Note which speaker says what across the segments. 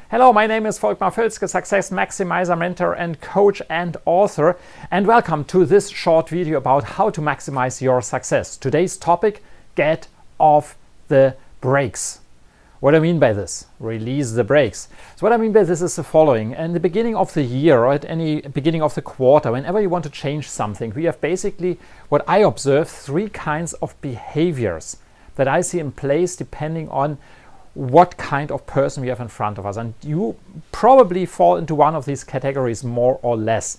Speaker 1: Hello, my name is Volkmar Völzke, Success Maximizer, Mentor and Coach and Author, and welcome to this short video about how to maximize your success. Today's topic, get off the brakes. What do I mean by this? Release the brakes. So what I mean by this is the following. In the beginning of the year or at any beginning of the quarter, whenever you want to change something, we have basically, what I observe, three kinds of behaviors that I see in place depending on what kind of person we have in front of us. And you probably fall into one of these categories more or less.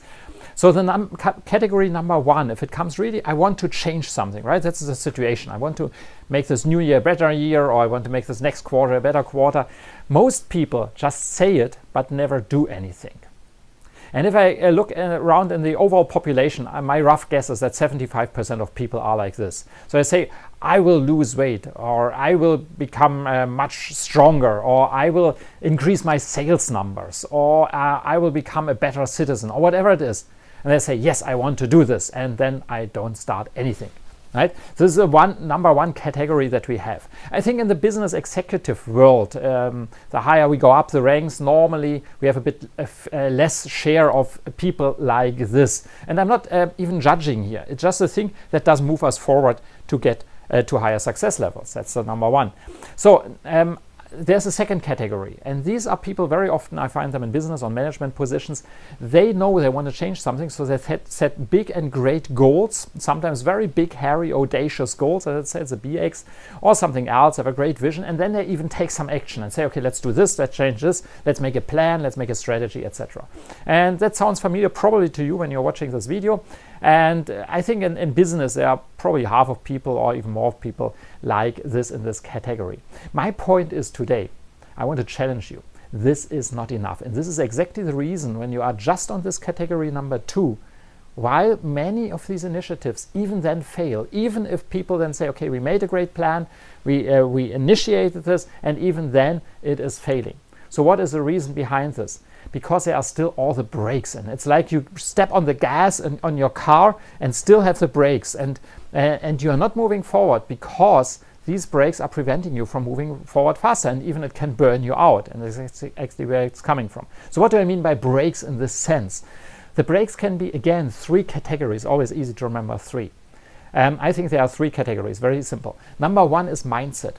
Speaker 1: So the category number one, if it comes really, I want to change something, right? That's the situation. I want to make this new year a better year, or I want to make this next quarter a better quarter. Most people just say it, but never do anything. And if I look around in the overall population, my rough guess is that 75% of people are like this. So I say, I will lose weight, or I will become much stronger, or I will increase my sales numbers, or I will become a better citizen, or whatever it is. And they say, yes, I want to do this. And then I don't start anything. Right? This is the number one category that we have. I think in the business executive world, the higher we go up the ranks, normally we have a bit less share of people like this. And I'm not even judging here. It's just a thing that does move us forward to get to higher success levels. That's the number one. So there's a second category, and these are people, very often I find them in business or management positions. They know they want to change something, so they set big and great goals, sometimes very big, hairy, audacious goals, let's say it's a BX or something else, have a great vision, and then they even take some action and say, okay, let's do this, let's change this, let's make a plan, let's make a strategy, etc. And that sounds familiar probably to you when you're watching this video. And I think in business there are probably half of people or even more of people like this in this category. My point is today, I want to challenge you. This is not enough. And this is exactly the reason when you are just on this category number two, while many of these initiatives even then fail, even if people then say, okay, we made a great plan, we initiated this, and even then it is failing. So what is the reason behind this? Because there are still all the brakes, and it's like you step on the gas on your car and still have the brakes, and you are not moving forward because these brakes are preventing you from moving forward faster, and even it can burn you out, and that's actually where it's coming from. So what do I mean by brakes in this sense? The brakes can be, again, three categories, always easy to remember three. I think there are three categories, very simple. Number one is mindset.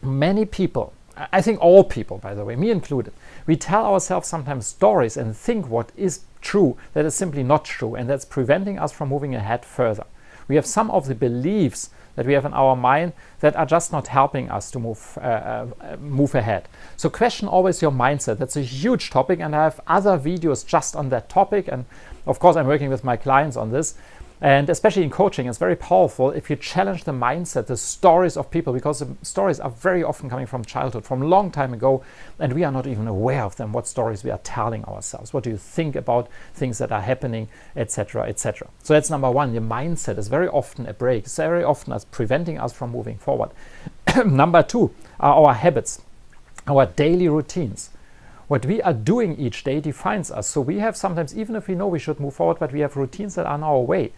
Speaker 1: Many people, I think all people, by the way, me included, we tell ourselves sometimes stories and think what is true that is simply not true, and that's preventing us from moving ahead further. We have some of the beliefs that we have in our mind that are just not helping us to move ahead. So question always your mindset. That's a huge topic, and I have other videos just on that topic, and of course I'm working with my clients on this. And especially in coaching, it's very powerful if you challenge the mindset, the stories of people, because the stories are very often coming from childhood, from a long time ago, and we are not even aware of them, what stories we are telling ourselves. What do you think about things that are happening, etc., etc. So that's number one. Your mindset is very often a brake. It's very often as preventing us from moving forward. Number two are our habits, our daily routines. What we are doing each day defines us. So we have sometimes, even if we know we should move forward, but we have routines that are in our way.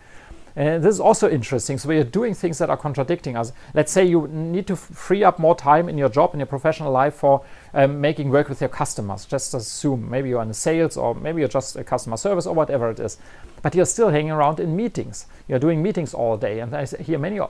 Speaker 1: This is also interesting. So we are doing things that are contradicting us. Let's say you need to free up more time in your job, in your professional life for making work with your customers. Just assume maybe you're in sales, or maybe you're just a customer service, or whatever it is. But you're still hanging around in meetings. You're doing meetings all day. And I hear many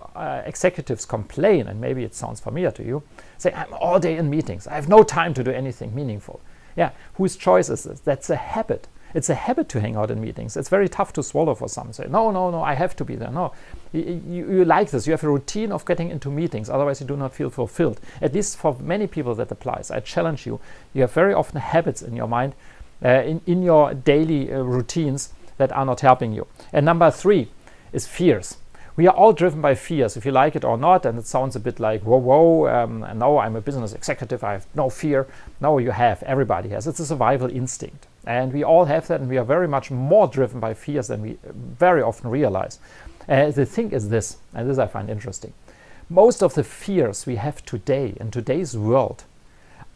Speaker 1: executives complain, and maybe it sounds familiar to you, say, I'm all day in meetings. I have no time to do anything meaningful. Yeah, whose choice is this? That's a habit. It's a habit to hang out in meetings. It's very tough to swallow for some. Say, no, I have to be there. No, you like this. You have a routine of getting into meetings. Otherwise, you do not feel fulfilled. At least for many people that applies. I challenge you. You have very often habits in your mind, in your daily routines that are not helping you. And number three is fears. We are all driven by fears, if you like it or not, and it sounds a bit like, whoa, no, I'm a business executive, I have no fear. No, you have, everybody has. It's a survival instinct. And we all have that, and we are very much more driven by fears than we very often realize. The thing is this, and this I find interesting. Most of the fears we have today, in today's world,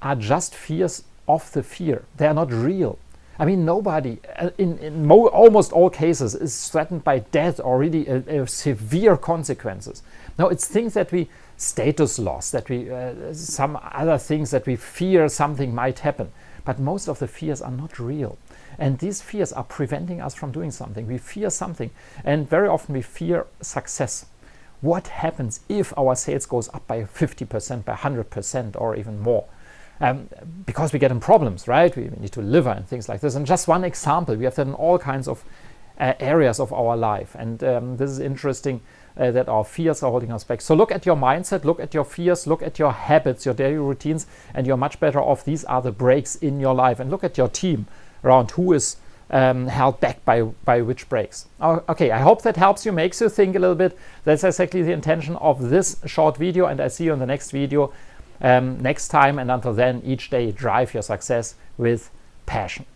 Speaker 1: are just fears of the fear. They are not real. I mean, nobody, in almost all cases, is threatened by death or really severe consequences. No, it's things that we status loss, that we some other things, that we fear something might happen. But most of the fears are not real. And these fears are preventing us from doing something. We fear something. And very often we fear success. What happens if our sales goes up by 50%, by 100%, or even more? Because we get in problems, right? We need to deliver and things like this. And just one example, we have that in all kinds of areas of our life. And this is interesting that our fears are holding us back. So look at your mindset, look at your fears, look at your habits, your daily routines, and you're much better off. These are the breaks in your life. And look at your team around who is held back by which breaks. Okay, I hope that helps you, makes you think a little bit. That's exactly the intention of this short video, and I see you in the next video next time. And until then, each day drive your success with passion.